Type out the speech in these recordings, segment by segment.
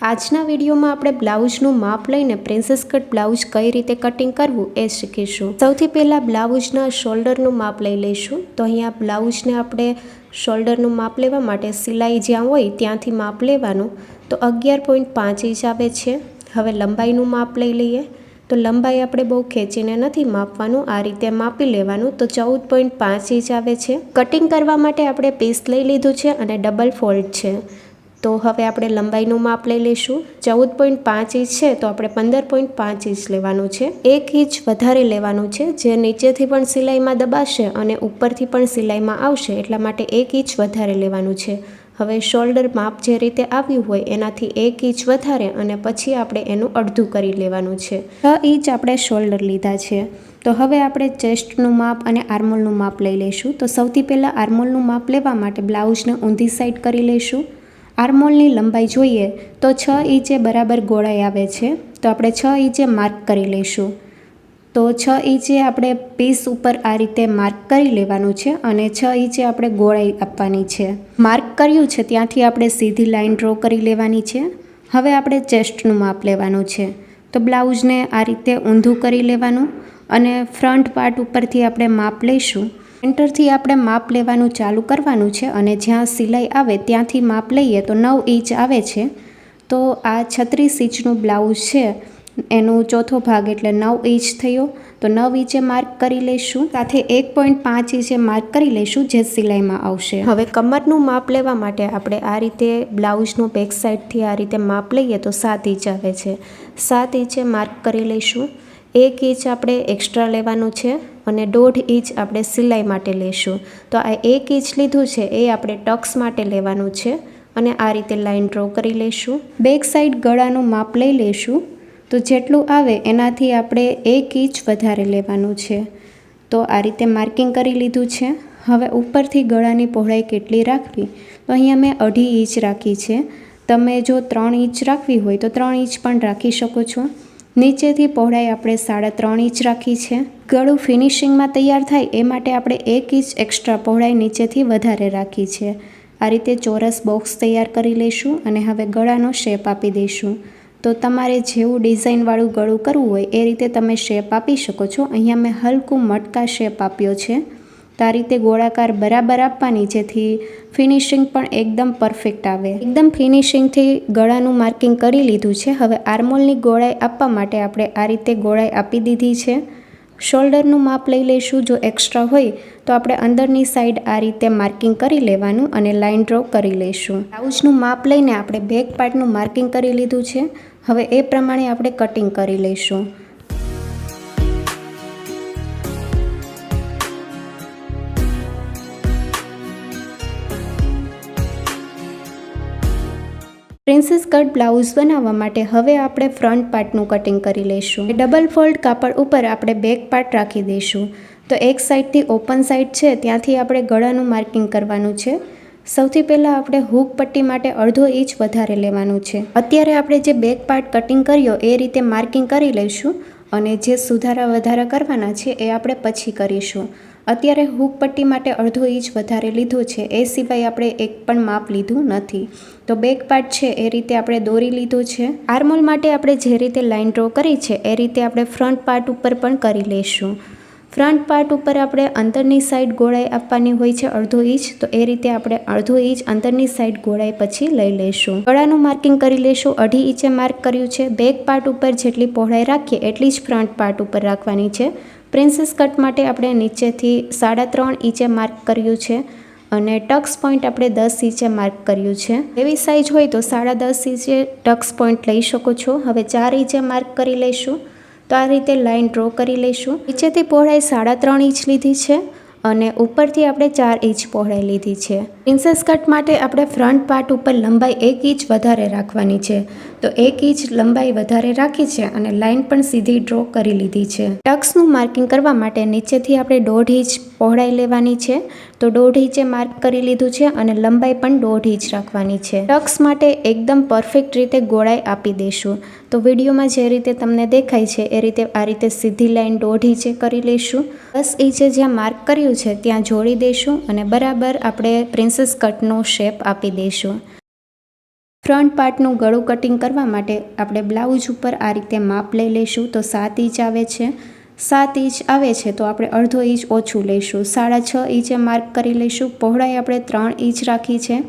આજના વિડીયોમાં આપણે બ્લાઉઝનું માપ લઈને પ્રિન્સેસ કટ બ્લાઉઝ કઈ રીતે કટિંગ કરવું એ શીખીશું। સૌથી પહેલાં બ્લાઉઝના શોલ્ડરનું માપ લઈ લઈશું। તો અહીંયા બ્લાઉઝને આપણે શોલ્ડરનું માપ લેવા માટે સિલાઈ જ્યાં હોય ત્યાંથી માપ લેવાનું। તો 11.5 ઇંચ આવે છે। હવે લંબાઈનું માપ લઈ લઈએ। તો લંબાઈ આપણે બહુ ખેંચીને નથી માપવાનું, આ રીતે માપી લેવાનું। તો 14.5 ઇંચ આવે છે। કટિંગ કરવા માટે આપણે પીસ લઈ લીધું છે અને ડબલ ફોલ્ડ છે। તો હવે આપણે લંબાઈનું માપ લઈ લઈશું। 14.5 ઇંચ છે તો આપણે 15.5 ઇંચ લેવાનું છે। 1 ઇંચ વધારે લેવાનું છે, જે નીચેથી પણ સિલાઈમાં દબાશે અને ઉપરથી પણ સિલાઈમાં આવશે, એટલા માટે 1 ઇંચ વધારે લેવાનું છે। હવે શોલ્ડર માપ જે રીતે આવ્યું હોય એનાથી 1 ઇંચ વધારે અને પછી આપણે એનું અડધું કરી લેવાનું છે। 6 ઇંચ આપણે શોલ્ડર લીધા છે। તો હવે આપણે ચેસ્ટનું માપ અને આર્મોલનું માપ લઈ લઈશું। તો સૌથી પહેલાં આર્મોલનું માપ લેવા માટે બ્લાઉઝને ઊંધી સાઈડ કરી લઈશું। આર્મોલની લંબાઈ જોઈએ તો 6 ઇંચે બરાબર ગોળાઈ આવે છે, તો આપણે 6 ઇંચે માર્ક કરી લઈશું। તો 6 ઇંચે આપણે પીસ ઉપર આ રીતે માર્ક કરી લેવાનું છે અને 6 ઇંચે આપણે ગોળાઈ આપવાની છે। માર્ક કર્યું છે ત્યાંથી આપણે સીધી લાઈન ડ્રો કરી લેવાની છે। હવે આપણે ચેસ્ટનું માપ લેવાનું છે। તો બ્લાઉઝને આ રીતે ઊંધું કરી લેવાનું અને ફ્રન્ટ પાર્ટ ઉપરથી આપણે માપ લઈશું। સેન્ટરથી આપણે માપ લેવાનું ચાલુ કરવાનું છે અને જ્યાં સિલાઈ આવે ત્યાંથી માપ લઈએ તો 9 ઇંચ આવે છે। તો આ 36 ઇંચનું બ્લાઉઝ છે, એનું ચોથો ભાગ એટલે 9 ઇંચ થયો। તો 9 ઇંચે માર્ક કરી લઈશું, સાથે 1.5 ઇંચે માર્ક કરી લઈશું જે સિલાઈમાં આવશે। હવે કમરનું માપ લેવા માટે આપણે આ રીતે બ્લાઉઝનું બેક સાઈડથી આ રીતે માપ લઈએ તો 7 ઇંચ આવે છે। 7 ઇંચે માર્ક કરી લઈશું। 1 ઇંચ આપણે એક્સ્ટ્રા લેવાનું છે અને 1.5 ઇંચ આપણે સિલાઈ માટે લઈશું। તો આ 1 ઇંચ લીધું છે એ આપણે ટક્સ માટે લેવાનું છે અને આ રીતે લાઈન ડ્રો કરી લઈશું। બેક સાઈડ ગળાનું માપ લઈ લઈશું। તો જેટલું આવે એનાથી આપણે 1 ઇંચ વધારે લેવાનું છે। તો આ રીતે માર્કિંગ કરી લીધું છે। હવે ઉપરથી ગળાની પહોળાઈ કેટલી રાખવી, તો અહીંયા મેં 2.5 ઇંચ રાખી છે। તમે જો 3 ઇંચ રાખવી હોય તો 3 ઇંચ પણ રાખી શકો છો। નીચેથી પહોળાઈ આપણે 3.5 ઇંચ રાખી છે। ગળું ફિનિશિંગમાં તૈયાર થાય એ માટે આપણે 1 ઇંચ એક્સ્ટ્રા પહોળાઈ નીચેથી વધારે રાખી છે। આ રીતે ચોરસ બોક્સ તૈયાર કરી લઈશું અને હવે ગળાનો શેપ આપી દઈશું। તો તમારે જેવું ડિઝાઇનવાળું ગળું કરવું હોય એ રીતે તમે શેપ આપી શકો છો। અહીંયા મેં હલકું મટકા શેપ આપ્યો છે। તો આ રીતે ગોળાકાર બરાબર આપવાની, જેથી ફિનિશિંગ પણ એકદમ પરફેક્ટ આવે। એકદમ ફિનિશિંગથી ગળાનું માર્કિંગ કરી લીધું છે। હવે આર્મોલની ગોળાઈ આપવા માટે આપણે આ રીતે ગોળાઈ આપી દીધી છે। શોલ્ડરનું માપ લઈ લઈશું। જો એક્સ્ટ્રા હોય તો આપણે અંદરની સાઈડ આ રીતે માર્કિંગ કરી લેવાનું અને લાઈન ડ્રો કરી લઈશું। બ્લાઉઝનું માપ લઈને આપણે બેક પાર્ટનું માર્કિંગ કરી લીધું છે। હવે એ પ્રમાણે આપણે કટિંગ કરી લઈશું। પ્રિન્સેસ કટ બ્લાઉઝ બનાવવા માટે હવે આપણે ફ્રન્ટ પાર્ટનું કટિંગ કરી લઈશું। ડબલ ફોલ્ડ કાપડ ઉપર આપણે બેક પાર્ટ રાખી દઈશું। તો એક સાઈડથી ઓપન સાઈડ છે ત્યાંથી આપણે ગળાનું માર્કિંગ કરવાનું છે। સૌથી પહેલાં આપણે હૂક પટ્ટી માટે 1/2 ઇંચ વધારે લેવાનું છે। અત્યારે આપણે જે બેક પાર્ટ કટિંગ કર્યો એ રીતે માર્કિંગ કરી લઈશું અને જે સુધારા વધારા કરવાના છે એ આપણે પછી કરીશું। અત્યારે હૂક પટ્ટી માટે 1/2 ઇંચ વધારે લીધો છે, એ સિવાય આપણે એક પણ માપ લીધું નથી। તો બેક પાર્ટ છે એ રીતે આપણે દોરી લીધો છે। આર્મોલ માટે આપણે જે રીતે લાઈન ડ્રો કરી છે એ રીતે આપણે ફ્રન્ટ પાર્ટ ઉપર પણ કરી લઈશું। ફ્રન્ટ પાર્ટ ઉપર આપણે અંદરની સાઈડ ગોળાઈ આપવાની હોય છે 1/2 ઇંચ, તો એ રીતે આપણે 1/2 ઇંચ અંદરની સાઈડ ગોળાઈ પછી લઈ લઈશું। ગળાનું માર્કિંગ કરી લઈશું। 2.5 ઇંચે માર્ક કર્યું છે। બેક પાર્ટ ઉપર જેટલી પહોળાઈ રાખીએ એટલી જ ફ્રન્ટ પાર્ટ ઉપર રાખવાની છે। પ્રિન્સેસ કટ માટે આપણે નીચેથી 3.5 ઇંચે માર્ક કર્યું છે અને ટક્સ પોઈન્ટ આપણે 10 ઇંચે માર્ક કર્યું છે। એવી સાઈઝ હોય તો 10.5 ઇંચે ટક્સ પોઈન્ટ લઈ શકો છો। હવે 4 ઇંચે માર્ક કરી લઈશું। તો આ રીતે લાઈન ડ્રો કરી લઈશું। નીચેથી પહોળાઈ 3.5 ઇંચ લીધી છે અને ઉપરથી આપણે 4 ઇંચ પહોળાઈ લીધી છે। પ્રિન્સેસ કટ માટે આપણે ફ્રન્ટ પાર્ટ ઉપર લંબાઈ 1 ઇંચ વધારે રાખવાની છે। તો 1 ઇંચ લંબાઈ વધારે રાખી છે અને લાઈન પણ સીધી ડ્રો કરી લીધી છે। ટક્સનું માર્કિંગ કરવા માટે નીચેથી આપણે 1.5 ઇંચ પહોળાઈ લેવાની છે। તો 1.5 ઇંચે માર્ક કરી લીધું છે અને લંબાઈ પણ 1.5 ઇંચ રાખવાની છે। ટક્સ માટે એકદમ પરફેક્ટ રીતે ગોળાઈ આપી દઈશું। તો વિડીયોમાં જે રીતે તમને દેખાય છે એ રીતે આ રીતે સીધી લાઈન 1.5 ઇંચે કરી લઈશું। 10 ઇંચે જ્યાં માર્ક કર્યું છે ત્યાં જોડી દઈશું અને બરાબર આપણે પ્રિન્સેસ કટનો શેપ આપી દઈશું। ફ્રન્ટ પાર્ટનું ગળું કટિંગ કરવા માટે આપણે બ્લાઉઝ ઉપર આ રીતે માપ લઈ લઈશું. તો 7 ઇંચ આવે છે. 7 ઇંચ આવે છે તો આપણે અડધો ઇંચ ઓછું લઈશું. 6.5 ઇંચે માર્ક કરી લઈશું. પહોળાઈ આપણે 3 ઇંચ રાખી છે.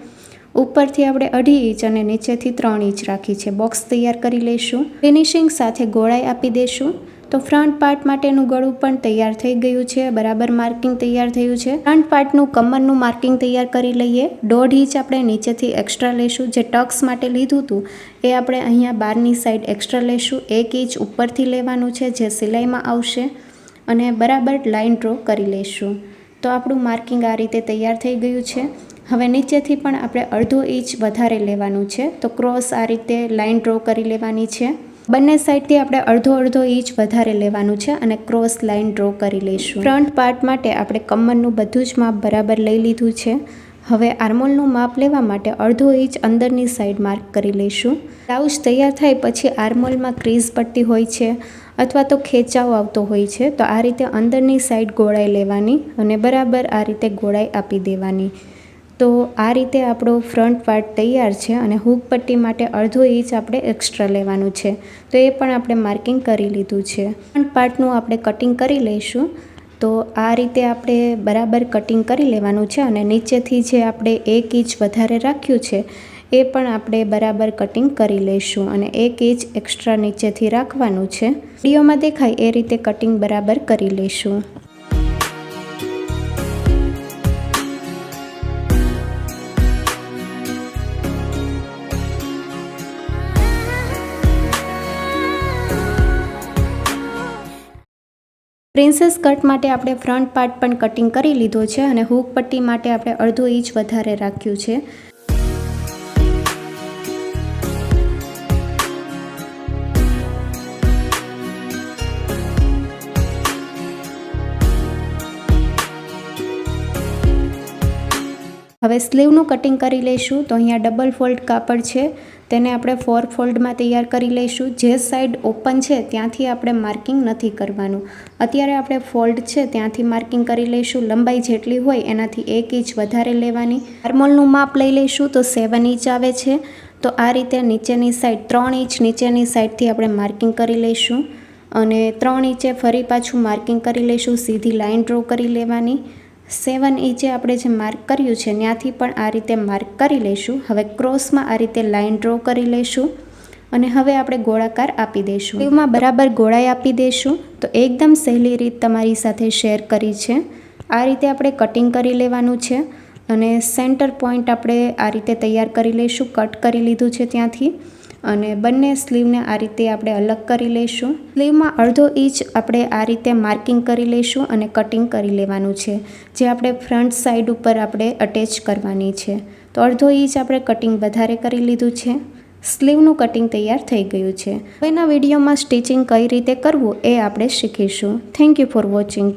ઉપરથી આપણે 2.5 ઇંચ અને નીચેથી 3 ઇંચ રાખી છે. બોક્સ તૈયાર કરી લઈશું. ફિનિશિંગ સાથે ગોળાઈ આપી દઈશું. તો ફ્રન્ટ પાર્ટ માટેનું ગળું પણ તૈયાર થઈ ગયું છે. બરાબર માર્કિંગ તૈયાર થયું છે. ફ્રન્ટ પાર્ટનું કમરનું માર્કિંગ તૈયાર કરી લઈએ. 1.5 ઇંચ આપણે નીચેથી એક્સ્ટ્રા લઈશું. જે ટક્સ માટે લીધું હતું એ આપણે અહીંયા બહારની સાઈડ એક્સ્ટ્રા લઈશું. 1 ઇંચ ઉપરથી લેવાનું છે જે સિલાઈમાં આવશે અને બરાબર લાઇન ડ્રો કરી લઈશું. તો આપણું માર્કિંગ આ રીતે તૈયાર થઈ ગયું છે. હવે નીચેથી પણ આપણે 1/2 ઇંચ વધારે લેવાનું છે. તો ક્રોસ આ રીતે લાઇન ડ્રો કરી લેવાની છે. બંને સાઈડથી આપણે અડધો ઇંચ વધારે લેવાનું છે અને ક્રોસ લાઇન ડ્રો કરી લઈશું. ફ્રન્ટ પાર્ટ માટે આપણે કમરનું બધું જ માપ બરાબર લઈ લીધું છે. હવે આર્મોલનું માપ લેવા માટે 1/2 ઇંચ અંદરની સાઈડ માર્ક કરી લઈશું. બ્લાઉઝ તૈયાર થાય પછી આર્મોલમાં ક્રીઝ પડતી હોય છે અથવા તો ખેંચાવ આવતો હોય છે. તો આ રીતે અંદરની સાઈડ ગોળાઈ લેવાની અને બરાબર આ રીતે ગોળાઈ આપી દેવાની. તો આ રીતે આપણો ફ્રન્ટ પાર્ટ તૈયાર છે અને હૂક પટ્ટી માટે 1/2 ઇંચ આપણે એક્સ્ટ્રા લેવાનું છે. તો એ પણ આપણે માર્કિંગ કરી લીધું છે. ફ્રન્ટ પાર્ટનું આપણે કટિંગ કરી લઈશું. તો આ રીતે આપણે બરાબર કટિંગ કરી લેવાનું છે અને નીચેથી જે આપણે 1 ઇંચ વધારે રાખ્યું છે એ પણ આપણે બરાબર કટિંગ કરી લઈશું અને 1 ઇંચ એક્સ્ટ્રા નીચેથી રાખવાનું છે. વિડીયોમાં દેખાય એ રીતે કટિંગ બરાબર કરી લઈશું. પ્રિન્સેસ કટ માટે આપણે ફ્રન્ટ પાર્ટ પણ કટિંગ કરી લીધો છે અને હૂક પટ્ટી માટે આપણે 1/2 ઇંચ વધારે રાખ્યું છે. હવે સ્લીવનું કટિંગ કરી લઈશું. તો અહીંયા ડબલ ફોલ્ડ કાપડ છે તેને આપણે 4 ફોલ્ડમાં તૈયાર કરી લઈશું. જે સાઈડ ઓપન છે ત્યાંથી આપણે માર્કિંગ નથી કરવાનું. અત્યારે આપણે ફોલ્ડ છે ત્યાંથી માર્કિંગ કરી લઈશું. લંબાઈ જેટલી હોય એનાથી 1 ઇંચ વધારે લેવાની. આર્મોલનું માપ લઈ લઈશું. તો 7 ઇંચ આવે છે. તો આ રીતે નીચેની સાઈડ 3 ઇંચ નીચેની સાઈડથી આપણે માર્કિંગ કરી લઈશું અને 3 ઇંચે ફરી પાછું માર્કિંગ કરી લઈશું. સીધી લાઇન ડ્રો કરી લેવાની. 7 ઇંચે આપણે જે માર્ક કર્યું છે ત્યાંથી પણ આ રીતે માર્ક કરી લઈશું. હવે ક્રોસમાં આ રીતે લાઇન ડ્રો કરી લઈશું અને હવે આપણે ગોળાકાર આપી દઈશું. સ્લીવમાં બરાબર ગોળાઈ આપી દઈશું. તો એકદમ સહેલી રીત તમારી સાથે શેર કરી છે. આ રીતે આપણે કટિંગ કરી લેવાનું છે અને સેન્ટર પોઈન્ટ આપણે આ રીતે તૈયાર કરી લઈશું. કટ કરી લીધું છે ત્યાંથી અને બંને સ્લીવને આ રીતે આપણે અલગ કરી લઈશું. સ્લીવમાં 1/2 ઇંચ આપણે આ રીતે માર્કિંગ કરી લઈશું અને કટિંગ કરી લેવાનું છે જે આપણે ફ્રન્ટ સાઈડ ઉપર આપણે અટેચ કરવાની છે. તો 1/2 ઇંચ આપણે કટિંગ વધારે કરી લીધું છે. સ્લીવનું કટિંગ તૈયાર થઈ ગયું છે. હવેના વિડીયોમાં સ્ટિચિંગ કઈ રીતે કરવું એ આપણે શીખીશું. Thank you for watching.